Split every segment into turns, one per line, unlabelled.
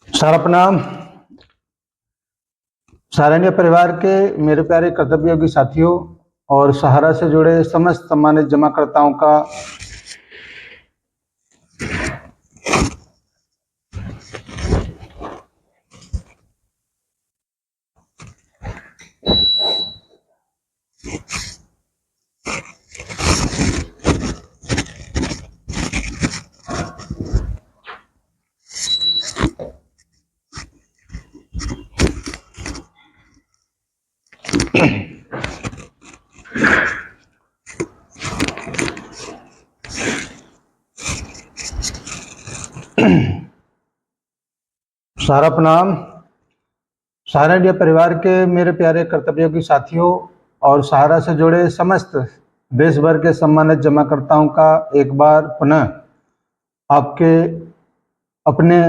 सारा प्रणाम। सहारनीय परिवार के मेरे प्यारे कर्तव्ययोगी साथियों और सहारा से जुड़े समस्त सम्मानित जमाकर्ताओं का सारा प्रणाम। सहारनीय परिवार के मेरे प्यारे कर्तव्ययोगी साथियों और सहारा से जुड़े समस्त देश भर के सम्मानित जमाकर्ताओं का एक बार पुनः आपके अपने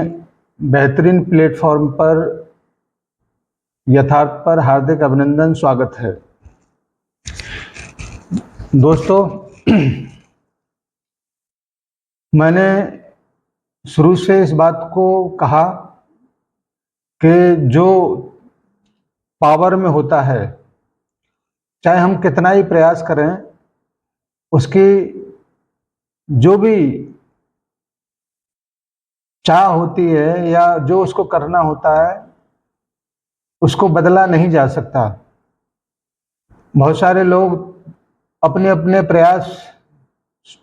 बेहतरीन प्लेटफॉर्म पर यथार्थ पर हार्दिक अभिनंदन, स्वागत है। दोस्तों, मैंने शुरू से इस बात को कहा कि जो पावर में होता है, चाहे हम कितना ही प्रयास करें, उसकी जो भी चाह होती है या जो उसको करना होता है, उसको बदला नहीं जा सकता। बहुत सारे लोग अपने अपने प्रयास,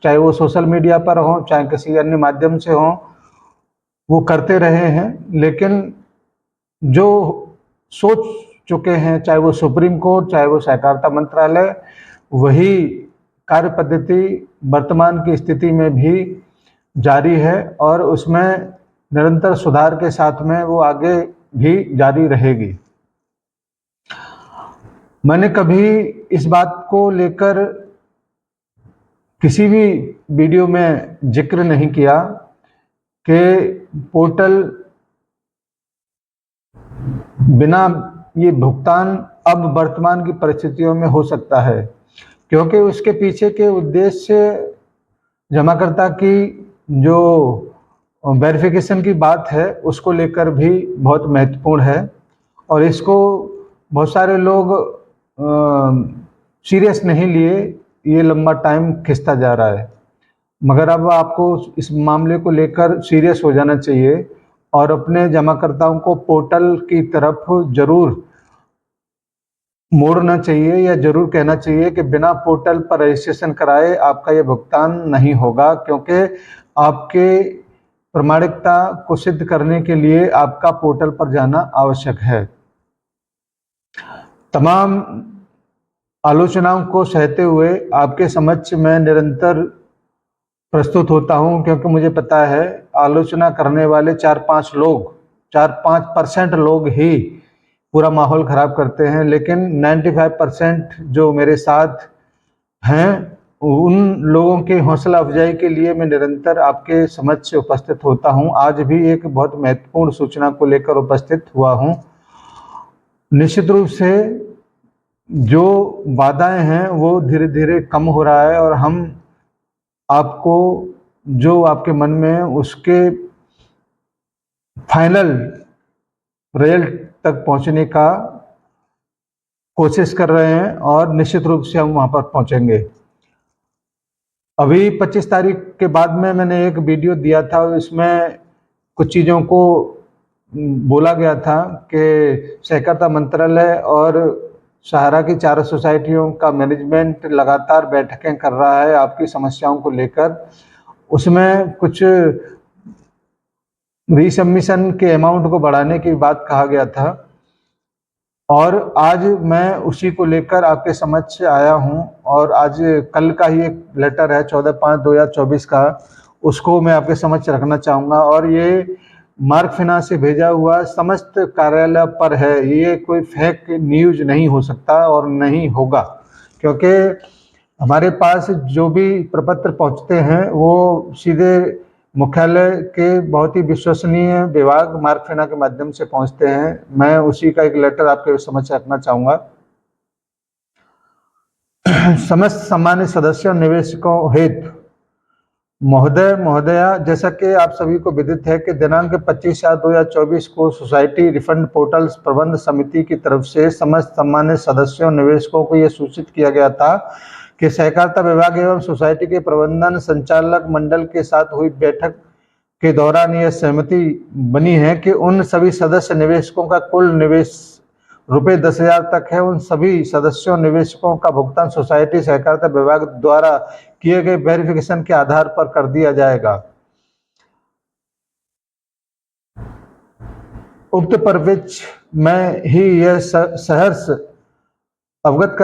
चाहे वो सोशल मीडिया पर हो चाहे किसी अन्य माध्यम से हो, वो करते रहे हैं, लेकिन जो सोच चुके हैं, चाहे वो सुप्रीम कोर्ट, चाहे वो सहकारिता मंत्रालय, वही कार्य पद्धति वर्तमान की स्थिति में भी जारी है और उसमें निरंतर सुधार के साथ में वो आगे भी जारी रहेगी। मैंने कभी इस बात को लेकर किसी भी वीडियो में जिक्र नहीं किया कि पोर्टल बिना ये भुगतान अब वर्तमान की परिस्थितियों में हो सकता है, क्योंकि उसके पीछे के उद्देश्य जमाकर्ता की जो वेरिफिकेशन की बात है उसको लेकर भी बहुत महत्वपूर्ण है और इसको बहुत सारे लोग सीरियस नहीं लिए। ये लंबा टाइम खिंचता जा रहा है, मगर अब आपको इस मामले को लेकर सीरियस हो जाना चाहिए और अपने जमाकर्ताओं को पोर्टल की तरफ जरूर मोड़ना चाहिए या जरूर कहना चाहिए कि बिना पोर्टल पर रजिस्ट्रेशन कराए आपका ये भुगतान नहीं होगा, क्योंकि आपके प्रामाणिकता को सिद्ध करने के लिए आपका पोर्टल पर जाना आवश्यक है। तमाम आलोचनाओं को सहते हुए आपके समक्ष मैं निरंतर प्रस्तुत होता हूं, क्योंकि मुझे पता है आलोचना करने वाले 4-5% लोग ही पूरा माहौल खराब करते हैं, लेकिन 95% जो मेरे साथ हैं, उन लोगों के हौसला अफजाई के लिए मैं निरंतर आपके समक्ष उपस्थित होता हूं। आज भी एक बहुत महत्वपूर्ण सूचना को लेकर उपस्थित हुआ हूं। निश्चित रूप से जो बाधाएं हैं वो धीरे धीरे कम हो रहा है और हम आपको जो आपके मन में है उसके फाइनल रिजल्ट तक पहुंचने का कोशिश कर रहे हैं और निश्चित रूप से हम वहां पर पहुंचेंगे। अभी 25 तारीख के बाद में मैंने एक वीडियो दिया था, इसमें कुछ चीज़ों को बोला गया था कि सहकारिता मंत्रालय और सहारा की 4 सोसाइटियों का मैनेजमेंट लगातार बैठकें कर रहा है आपकी समस्याओं को लेकर। उसमें कुछ रीसबमिशन के अमाउंट को बढ़ाने की बात कहा गया था और आज मैं उसी को लेकर आपके समक्ष आया हूं और आज कल का ही एक लेटर है 14/5/2024 का, उसको मैं आपके समक्ष रखना चाहूँगा और ये मार्क फिनांस से भेजा हुआ समस्त कार्यालय पर है। ये कोई फेक न्यूज़ नहीं हो सकता और नहीं होगा, क्योंकि हमारे पास जो भी प्रपत्र पहुंचते हैं वो सीधे मुख्यालय के बहुत ही विश्वसनीय विभाग मार्क फिना के माध्यम से पहुंचते हैं। मैं उसी का एक लेटर आपके समक्ष रखना चाहूँगा। समस्त सम्मानित सदस्यों निवेशकों हेतु महोदय महोदया, जैसा कि आप सभी को विदित है कि दिनांक 25/7/2024 को सोसाइटी रिफंड पोर्टल्स प्रबंध समिति की तरफ से समस्त सम्मानित सदस्यों निवेशकों को यह सूचित किया गया था कि सहकारिता विभाग एवं सोसाइटी के प्रबंधन संचालक मंडल के साथ हुई बैठक के दौरान यह सहमति बनी है कि उन सभी सदस्य निवेशकों का कुल निवेश ₹10,000 तक है, उन सभी सदस्यों निवेशकों का भुगतान सोसाइटी सहकारिता विभाग द्वारा किए गए वेरिफिकेशन के आधार पर कर दिया जाएगा। उक्त परिप्रेक्ष्य में ही यह सहर्ष अवगत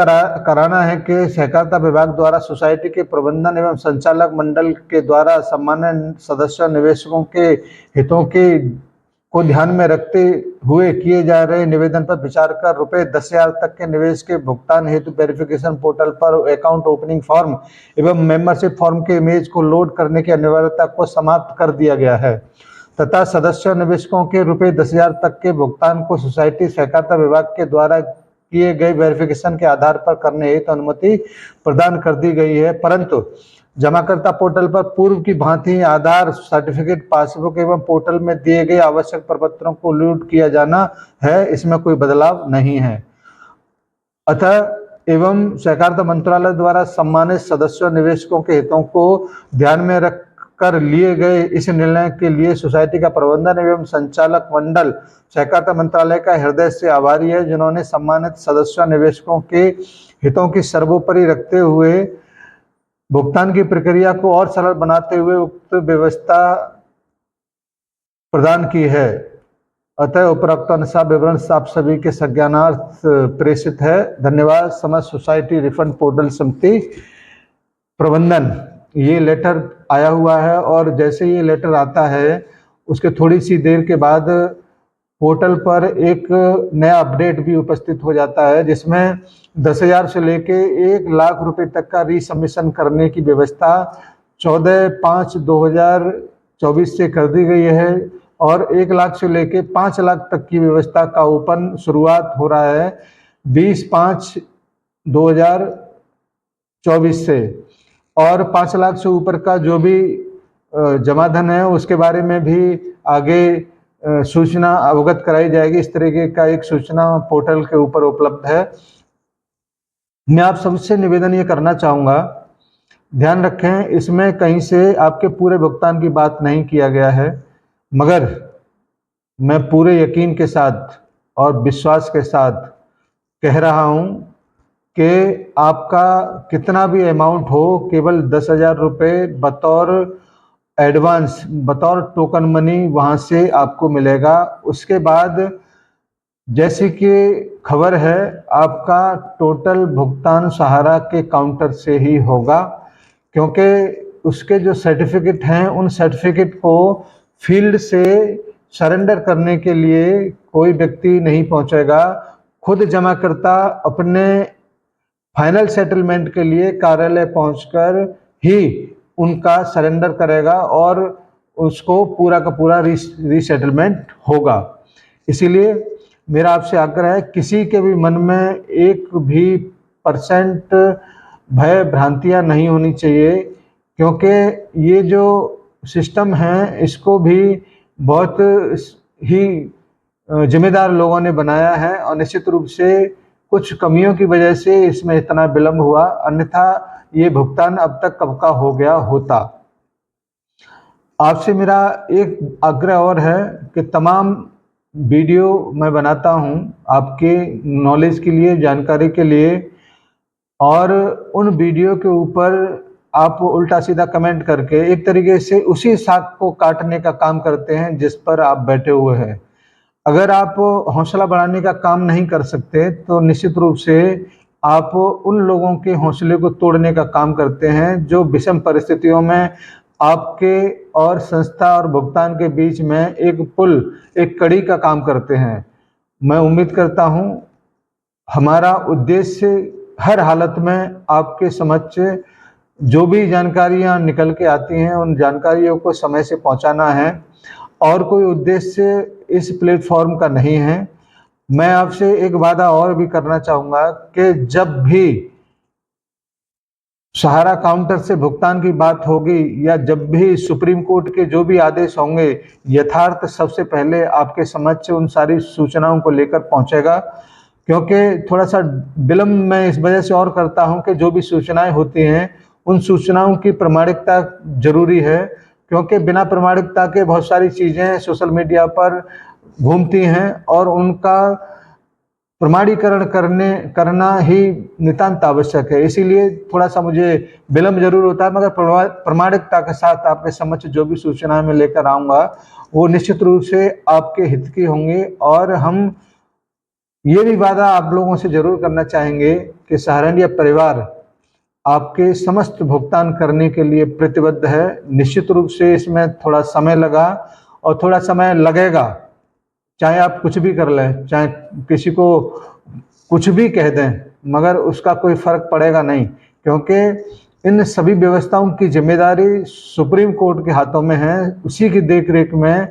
कराना है कि सहकारिता विभाग द्वारा सोसाइटी के प्रबंधन एवं संचालक मंडल के द्वारा सम्मानित सदस्यों निवेशकों के हितों को ध्यान में रखते हुए किए जा रहे निवेदन पर विचार कर ₹10,000 तक के निवेश के भुगतान हेतु वेरिफिकेशन पोर्टल पर अकाउंट ओपनिंग फॉर्म एवं मेंबरशिप फॉर्म के इमेज को लोड करने की अनिवार्यता को समाप्त कर दिया गया है तथा सदस्यों निवेशकों के ₹10,000 तक के भुगतान को सोसाइटी सहकारिता विभाग के द्वारा किए गए वेरिफिकेशन के आधार पर करने हेतु अनुमति प्रदान कर दी गई है, परंतु जमाकर्ता पोर्टल पर पूर्व की भांति आधार, सर्टिफिकेट, पासबुक एवं पोर्टल में दिए गए आवश्यक प्रपत्रों को लोड किया जाना है। इसमें कोई बदलाव नहीं है। अतः एवं सहकारिता मंत्रालय द्वारा सम्मानित सदस्यों निवेशकों के हितों को ध्यान में रखकर लिए गए इस निर्णय के लिए सोसाइटी का प्रबंधन एवं संचालक मंडल सहकारिता मंत्रालय का हृदय से आभारी है, जिन्होंने सम्मानित सदस्यों निवेशकों के हितों की सर्वोपरि रखते हुए भुगतान की प्रक्रिया को और सरल बनाते हुए उक्त व्यवस्था प्रदान की है। अतः उपरोक्त अनुसार विवरण आप सभी के संज्ञानार्थ प्रेषित है। धन्यवाद। समस्त सोसाइटी रिफंड पोर्टल समिति प्रबंधन, ये लेटर आया हुआ है और जैसे ये लेटर आता है उसके थोड़ी सी देर के बाद पोर्टल पर एक नया अपडेट भी उपस्थित हो जाता है, जिसमें 10,000 से लेके 1 लाख रुपए तक का रीसबमिशन करने की व्यवस्था 14/5/2024 से कर दी गई है और 1 लाख से लेके 5 लाख तक की व्यवस्था का ओपन शुरुआत हो रहा है 20/5/2024 से, और 5 लाख से ऊपर का जो भी जमा धन है उसके बारे में भी आगे सूचना अवगत कराई जाएगी। इस तरीके का एक सूचना पोर्टल के ऊपर उपलब्ध है। मैं आप सबसे निवेदन ये करना चाहूँगा, ध्यान रखें इसमें कहीं से आपके पूरे भुगतान की बात नहीं किया गया है, मगर मैं पूरे यकीन के साथ और विश्वास के साथ कह रहा हूँ कि आपका कितना भी अमाउंट हो, केवल 10,000 रुपये बतौर एडवांस, बतौर टोकन मनी वहाँ से आपको मिलेगा। उसके बाद जैसे कि खबर है आपका टोटल भुगतान सहारा के काउंटर से ही होगा, क्योंकि उसके जो सर्टिफिकेट हैं उन सर्टिफिकेट को फील्ड से सरेंडर करने के लिए कोई व्यक्ति नहीं पहुंचेगा। खुद जमाकर्ता अपने फाइनल सेटलमेंट के लिए कार्यालय पहुंचकर ही उनका सरेंडर करेगा और उसको पूरा का पूरा रीसेटलमेंट होगा। इसीलिए मेरा आपसे आग्रह है, किसी के भी मन में 1 भी % भय भ्रांतियाँ नहीं होनी चाहिए, क्योंकि ये जो सिस्टम है इसको भी बहुत ही जिम्मेदार लोगों ने बनाया है और निश्चित रूप से कुछ कमियों की वजह से इसमें इतना विलम्ब हुआ, अन्यथा ये भुगतान अब तक कब का हो गया होता। आपसे मेरा एक आग्रह और है कि तमाम वीडियो मैं बनाता हूँ आपके नॉलेज के लिए, जानकारी के लिए, और उन वीडियो के ऊपर आप उल्टा सीधा कमेंट करके एक तरीके से उसी शाख को काटने का काम करते हैं जिस पर आप बैठे हुए हैं। अगर आप हौसला बढ़ाने का काम नहीं कर सकते तो निश्चित रूप से आप उन लोगों के हौसले को तोड़ने का काम करते हैं जो विषम परिस्थितियों में आपके और संस्था और भुगतान के बीच में एक पुल, एक कड़ी का काम करते हैं। मैं उम्मीद करता हूं हमारा उद्देश्य हर हालत में आपके समक्ष जो भी जानकारियां निकल के आती हैं उन जानकारियों को समय से पहुंचाना है, और कोई उद्देश्य इस प्लेटफॉर्म का नहीं है। मैं आपसे एक वादा और भी करना चाहूँगा कि जब भी सहारा काउंटर से भुगतान की बात होगी या जब भी सुप्रीम कोर्ट के जो भी आदेश होंगे, यथार्थ सबसे पहले आपके समक्ष उन सारी सूचनाओं को लेकर पहुंचेगा। क्योंकि थोड़ा सा विलम्ब मैं इस वजह से और करता हूं कि जो भी सूचनाएं होती हैं उन सूचनाओं की प्रामाणिकता जरूरी है, क्योंकि बिना प्रामाणिकता के बहुत सारी चीज़ें सोशल मीडिया पर घूमती हैं और उनका प्रमाणीकरण करना ही नितांत आवश्यक है। इसीलिए थोड़ा सा मुझे विलम्ब जरूर होता है, मगर प्रामाणिकता के साथ आपके समक्ष जो भी सूचनाएं मैं लेकर आऊँगा वो निश्चित रूप से आपके हित की होंगी। और हम ये भी वादा आप लोगों से जरूर करना चाहेंगे कि सहारा इंडिया परिवार आपके समस्त भुगतान करने के लिए प्रतिबद्ध है। निश्चित रूप से इसमें थोड़ा समय लगा और थोड़ा समय लगेगा, चाहे आप कुछ भी कर लें, चाहे किसी को कुछ भी कह दें, मगर उसका कोई फर्क पड़ेगा नहीं, क्योंकि इन सभी व्यवस्थाओं की जिम्मेदारी सुप्रीम कोर्ट के हाथों में है। उसी की देखरेख में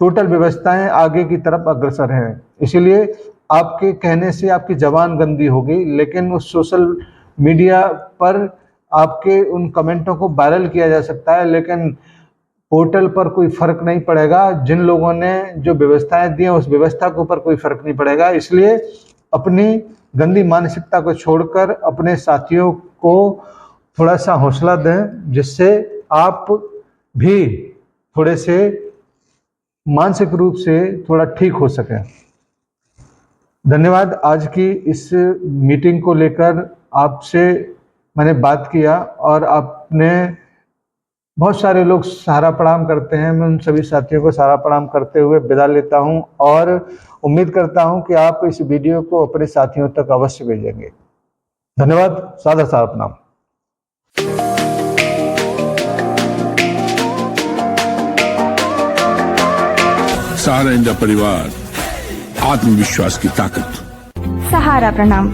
टोटल व्यवस्थाएं आगे की तरफ अग्रसर हैं। इसीलिए आपके कहने से आपकी जबान गंदी होगी, लेकिन उस सोशल मीडिया पर आपके उन कमेंटों को वायरल किया जा सकता है, लेकिन पोर्टल पर कोई फर्क नहीं पड़ेगा। जिन लोगों ने जो व्यवस्थाएं दी हैं उस व्यवस्था के ऊपर कोई फर्क नहीं पड़ेगा। इसलिए अपनी गंदी मानसिकता को छोड़कर अपने साथियों को थोड़ा सा हौसला दें, जिससे आप भी थोड़े से मानसिक रूप से थोड़ा ठीक हो सके। धन्यवाद। आज की इस मीटिंग को लेकर आपसे मैंने बात किया और आपने बहुत सारे लोग सहारा प्रणाम करते हैं। मैं उन सभी साथियों को सहारा प्रणाम करते हुए विदा लेता हूं और उम्मीद करता हूं कि आप इस वीडियो को अपने साथियों तक अवश्य भेजेंगे। धन्यवाद। सादर सहारा प्रणाम।
सहारा इंडिया परिवार, आत्मविश्वास की ताकत।
सहारा प्रणाम।